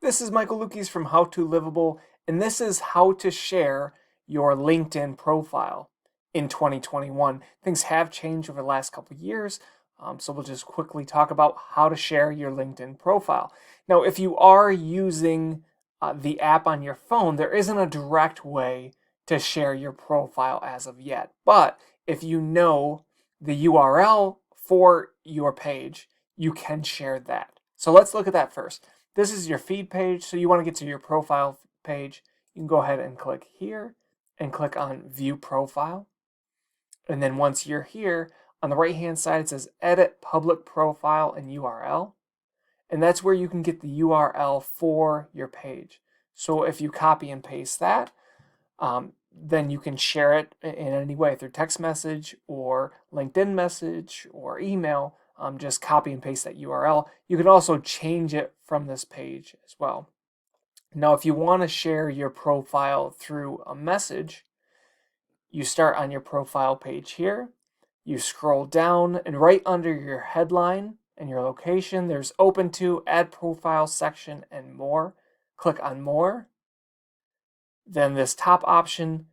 this is Michael Lukes from How to Livable, and this is how to share your LinkedIn profile in 2021. Things have changed over the last couple of years, so we'll just quickly talk about how to share your LinkedIn profile. Now, if you are using the app on your phone, there isn't a direct way to share your profile as of yet, but if you know the URL for your page, you can share that. So let's look at that first. This is your feed page, so you want to get to your profile page. You can go ahead and click here and click on View Profile. And then once you're here, on the right-hand side, it says Edit Public Profile and URL. And that's where you can get the URL for your page. So if you copy and paste that, then you can share it in any way through text message or LinkedIn message or email. Just copy and paste that URL. You can also change it from this page as well. Now, if you want to share your profile through a message, you start on your profile page here. You scroll down, and right under your headline and your location, there's Open to, Add Profile section, and More. Click on More. Then this top option,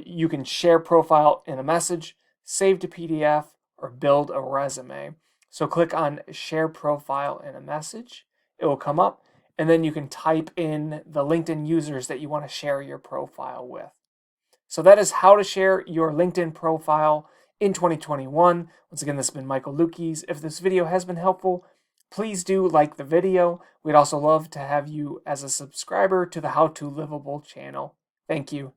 you can share profile in a message, save to PDF, or build a resume. So click on Share Profile in a Message. It will come up, and then you can type in the LinkedIn users that you want to share your profile with. So that is how to share your LinkedIn profile in 2021. Once again, this has been Michael Lukes. If this video has been helpful, please do like the video. We'd also love to have you as a subscriber to the How to Livable channel. Thank you.